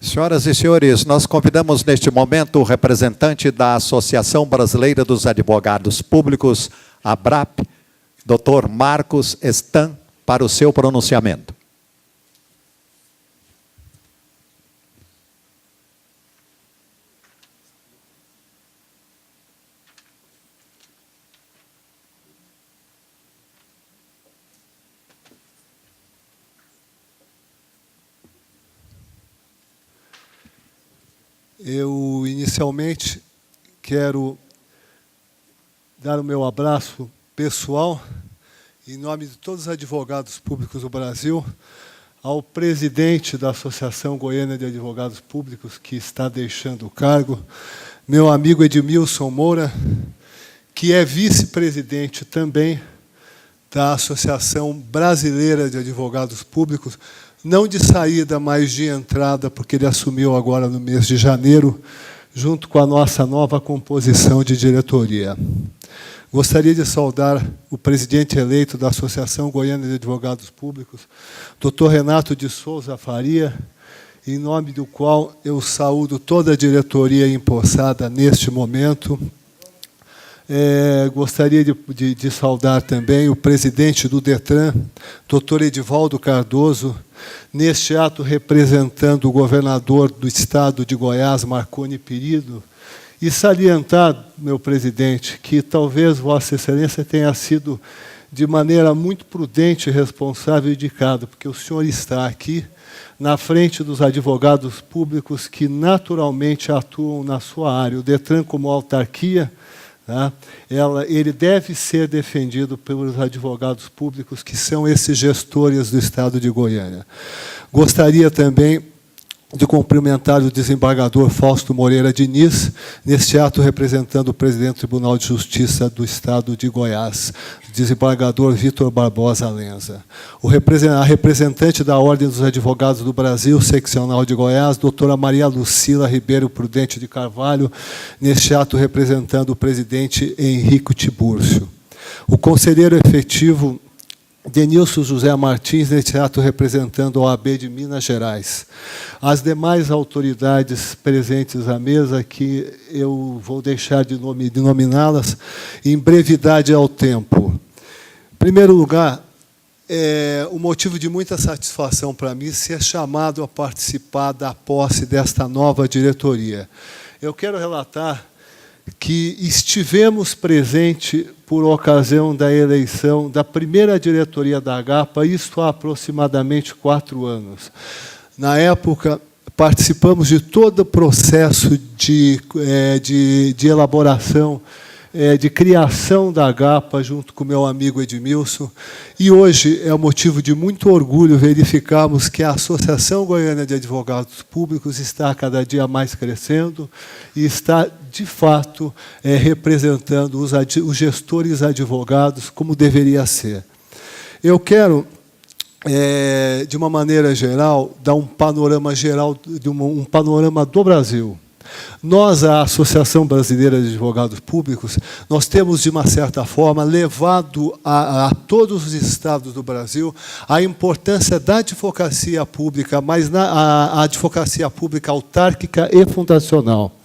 Senhoras e senhores, nós convidamos neste momento o representante da Associação Brasileira dos Advogados Públicos, ABRAP, Dr. Marcos Stan, para o seu pronunciamento. Eu, inicialmente, quero dar o meu abraço pessoal, em nome de todos os advogados públicos do Brasil, ao presidente da Associação Goiana de Advogados Públicos, que está deixando o cargo, meu amigo Edmilson Moura, que é vice-presidente também da Associação Brasileira de Advogados Públicos, não de saída, mas de entrada, porque ele assumiu agora no mês de janeiro, junto com a nossa nova composição de diretoria. Gostaria de saudar o presidente eleito da Associação Goiana de Advogados Públicos, Dr. Renato de Souza Faria, em nome do qual eu saúdo toda a diretoria empossada neste momento. Gostaria de saudar também o presidente do DETRAN, Dr. Edivaldo Cardoso, neste ato representando o governador do estado de Goiás, Marconi Perillo, e salientar, meu presidente, que talvez Vossa Excelência tenha sido, de maneira muito prudente e responsável, indicado, porque o senhor está aqui na frente dos advogados públicos que naturalmente atuam na sua área. O DETRAN, como autarquia, ele deve ser defendido pelos advogados públicos, que são esses gestores do Estado de Goiânia. Gostaria também de cumprimentar o desembargador Fausto Moreira Diniz, neste ato representando o presidente do Tribunal de Justiça do Estado de Goiás, desembargador Vitor Barbosa Lenza. A representante da Ordem dos Advogados do Brasil, seccional de Goiás, doutora Maria Lucila Ribeiro Prudente de Carvalho, neste ato representando o presidente Henrico Tibúrcio. O conselheiro efetivo Denilson José Martins, neste ato representando a OAB de Minas Gerais. As demais autoridades presentes à mesa, que eu vou deixar de nominá-las em brevidade ao tempo. Em primeiro lugar, é um motivo de muita satisfação para mim ser chamado a participar da posse desta nova diretoria. Eu quero relatar que estivemos presentes por ocasião da eleição da primeira diretoria da AGAPA, isto há aproximadamente 4 anos. Na época, participamos de todo o processo de elaboração, de criação da AGAPA, junto com meu amigo Edmilson, e hoje é um motivo de muito orgulho verificarmos que a Associação Goiana de Advogados Públicos está cada dia mais crescendo e está, de fato, representando os gestores advogados como deveria ser. Eu quero, de uma maneira geral, dar um panorama geral, um panorama do Brasil. Nós, a Associação Brasileira de Advogados Públicos, nós temos, de uma certa forma, levado a todos os estados do Brasil a importância da advocacia pública, mas a advocacia pública autárquica e fundacional.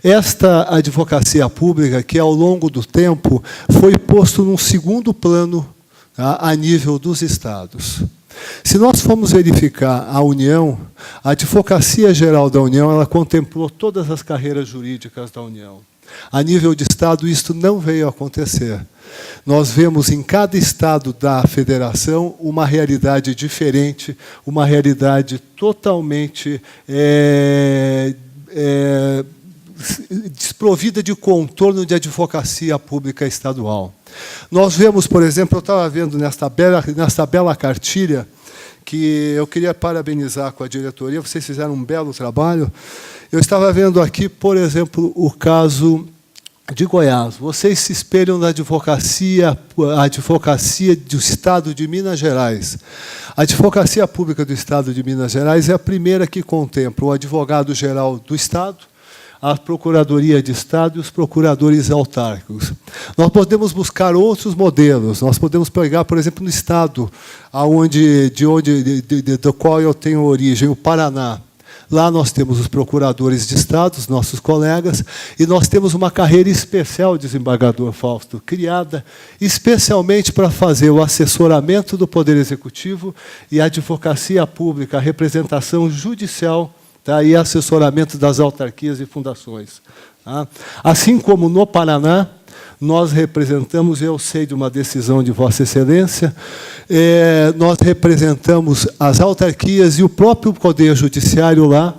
Esta advocacia pública, que ao longo do tempo foi posto num segundo plano a nível dos estados. Se nós formos verificar a União, a Advocacia Geral da União, ela contemplou todas as carreiras jurídicas da União. A nível de Estado, isto não veio a acontecer. Nós vemos em cada Estado da Federação uma realidade diferente, uma realidade totalmente desprovida de contorno de advocacia pública estadual. Nós vemos, por exemplo, eu estava vendo nesta bela cartilha, que eu queria parabenizar com a diretoria, vocês fizeram um belo trabalho. Eu estava vendo aqui, por exemplo, o caso de Goiás. Vocês se espelham na advocacia do Estado de Minas Gerais. A Advocacia Pública do Estado de Minas Gerais é a primeira que contempla o advogado-geral do Estado, a Procuradoria de Estado e os procuradores autárquicos. Nós podemos buscar outros modelos. Nós podemos pegar, por exemplo, no Estado do qual eu tenho origem, o Paraná. Lá nós temos os procuradores de Estado, os nossos colegas, e nós temos uma carreira especial, desembargador Fausto, criada especialmente para fazer o assessoramento do Poder Executivo e a advocacia pública, a representação judicial, tá, e assessoramento das autarquias e fundações. Tá? Assim como no Paraná, nós representamos, eu sei de uma decisão de Vossa Excelência, nós representamos as autarquias e o próprio Poder Judiciário lá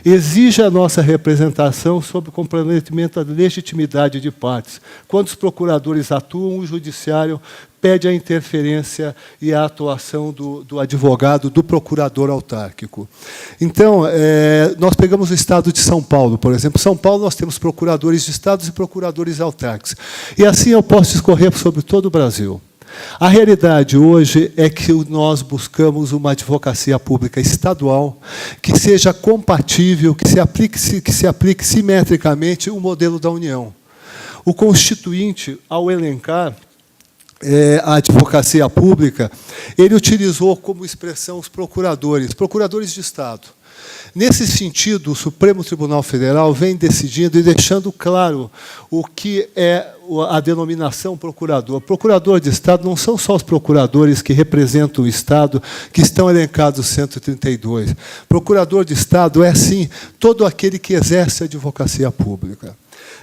exige a nossa representação sob o comprometimento da legitimidade de partes. Quando os procuradores atuam, o Judiciário pede a interferência e a atuação do advogado, do procurador autárquico. Então, nós pegamos o Estado de São Paulo, por exemplo. Em São Paulo, nós temos procuradores de Estados e procuradores autárquicos. E assim eu posso discorrer sobre todo o Brasil. A realidade hoje é que nós buscamos uma advocacia pública estadual que seja compatível, que se aplique simetricamente o modelo da União. O Constituinte, ao elencar a advocacia pública, ele utilizou como expressão os procuradores de Estado. Nesse sentido, o Supremo Tribunal Federal vem decidindo e deixando claro o que é a denominação procurador. Procurador de Estado não são só os procuradores que representam o Estado, que estão elencados no 132. Procurador de Estado é, sim, todo aquele que exerce a advocacia pública.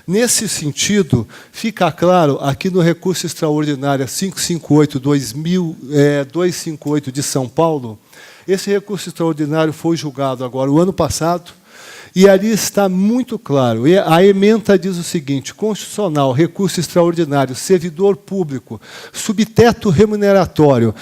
Nesse sentido, fica claro, aqui no recurso extraordinário 558/258 de São Paulo, esse recurso extraordinário foi julgado agora, o ano passado, e ali está muito claro. E a ementa diz o seguinte: constitucional, recurso extraordinário, servidor público, subteto remuneratório.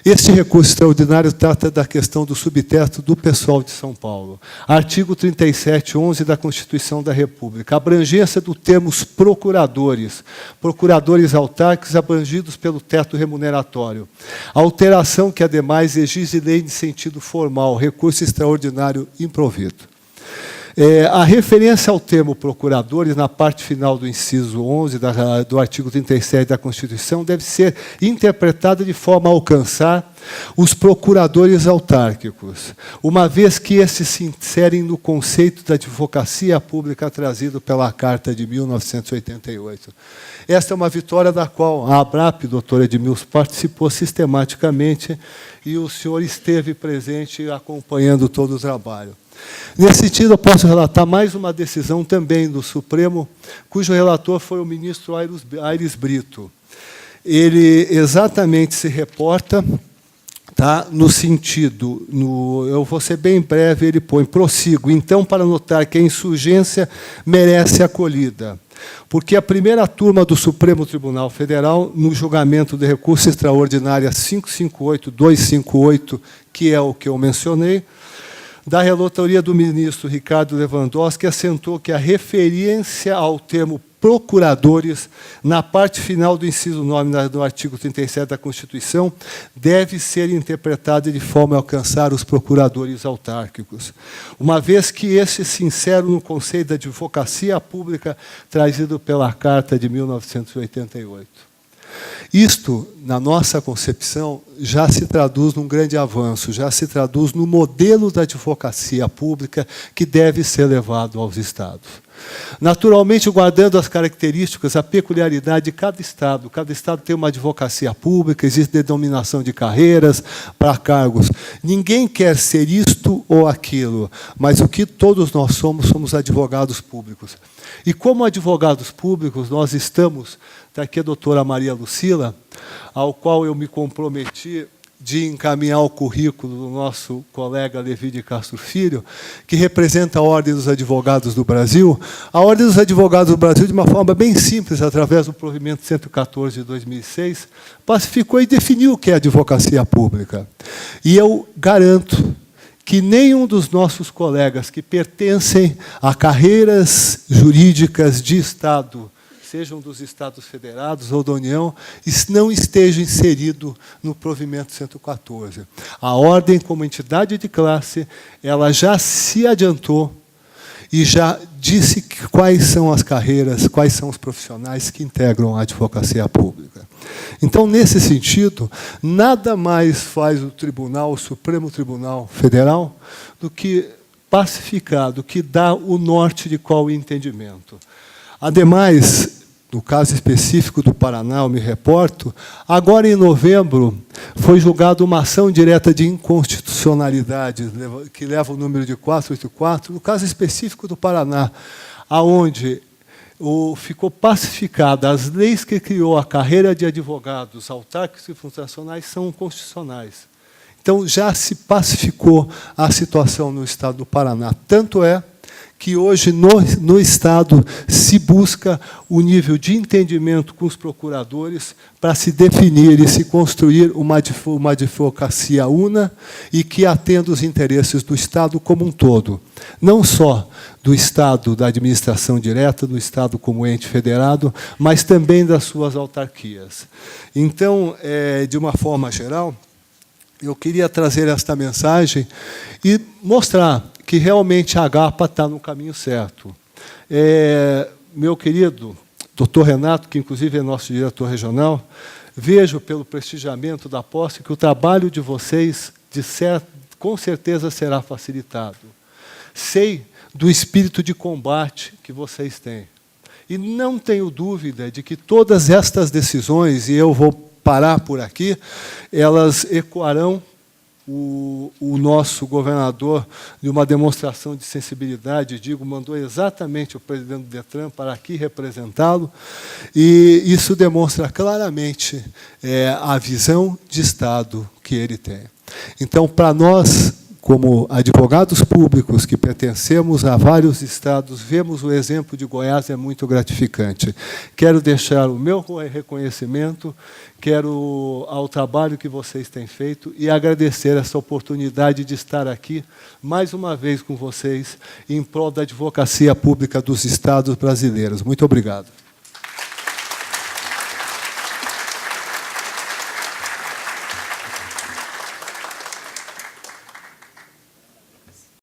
Este recurso extraordinário trata da questão do subteto do pessoal de São Paulo. Artigo 3711 da Constituição da República. Abrangência do termos procuradores. Procuradores autárquicos abrangidos pelo teto remuneratório. Alteração que, ademais, exige lei de sentido formal. Recurso extraordinário improvido. A referência ao termo procuradores, na parte final do inciso 11 do artigo 37 da Constituição, deve ser interpretada de forma a alcançar os procuradores autárquicos, uma vez que esses se inserem no conceito da advocacia pública trazido pela Carta de 1988. Esta é uma vitória da qual a ABRAP, doutor Edmilson, participou sistematicamente e o senhor esteve presente acompanhando todo o trabalho. Nesse sentido, eu posso relatar mais uma decisão também do Supremo, cujo relator foi o ministro Aires Brito. Ele exatamente se reporta, tá, no sentido, eu vou ser bem breve, ele põe, prossigo, então, para notar que a insurgência merece acolhida, porque a primeira turma do Supremo Tribunal Federal, no julgamento de recurso extraordinário 558/258, que é o que eu mencionei, da relatoria do ministro Ricardo Lewandowski, assentou que a referência ao termo procuradores, na parte final do inciso 9 do artigo 37 da Constituição, deve ser interpretada de forma a alcançar os procuradores autárquicos, uma vez que estes se inserem no conceito da advocacia pública trazido pela Carta de 1988. Isto, na nossa concepção, já se traduz num grande avanço, já se traduz no modelo da advocacia pública que deve ser levado aos Estados. Naturalmente, guardando as características, a peculiaridade de cada Estado. Cada Estado tem uma advocacia pública, existe denominação de carreiras para cargos. Ninguém quer ser isto ou aquilo, mas o que todos nós somos advogados públicos. E como advogados públicos, nós estamos, está aqui a doutora Maria Lucila, ao qual eu me comprometi de encaminhar o currículo do nosso colega Levi de Castro Filho, que representa a Ordem dos Advogados do Brasil. A Ordem dos Advogados do Brasil, de uma forma bem simples, através do provimento 114 de 2006, pacificou e definiu o que é advocacia pública. E eu garanto que nenhum dos nossos colegas que pertencem a carreiras jurídicas de Estado, sejam dos Estados Federados ou da União, não esteja inserido no provimento 114. A Ordem, como entidade de classe, ela já se adiantou e já disse quais são as carreiras, quais são os profissionais que integram a advocacia pública. Então, nesse sentido, nada mais faz o Supremo Tribunal Federal, do que pacificado, que dá o norte de qual o entendimento. Ademais, no caso específico do Paraná, eu me reporto, agora em novembro foi julgada uma ação direta de inconstitucionalidade, que leva o número de 484, no caso específico do Paraná, aonde ficou pacificada, as leis que criou a carreira de advogados autárquicos e fundacionais são constitucionais. Então, já se pacificou a situação no Estado do Paraná. Tanto é que hoje, no Estado, se busca o nível de entendimento com os procuradores para se definir e se construir uma advocacia una e que atenda os interesses do Estado como um todo. Não só do Estado, da administração direta, do Estado como ente federado, mas também das suas autarquias. Então, de uma forma geral, eu queria trazer esta mensagem e mostrar que realmente a AGAPA está no caminho certo. Meu querido doutor Renato, que inclusive é nosso diretor regional, vejo pelo prestigiamento da posse que o trabalho de vocês, com certeza, será facilitado. Sei do espírito de combate que vocês têm. E não tenho dúvida de que todas estas decisões, e eu vou parar por aqui, elas ecoarão o nosso governador, de uma demonstração de sensibilidade, mandou exatamente o presidente do DETRAN para aqui representá-lo, e isso demonstra claramente a visão de Estado que ele tem. Então, para nós, como advogados públicos que pertencemos a vários estados, vemos o exemplo de Goiás, é muito gratificante. Quero deixar o meu reconhecimento, quero ao trabalho que vocês têm feito e agradecer essa oportunidade de estar aqui, mais uma vez com vocês, em prol da advocacia pública dos estados brasileiros. Muito obrigado.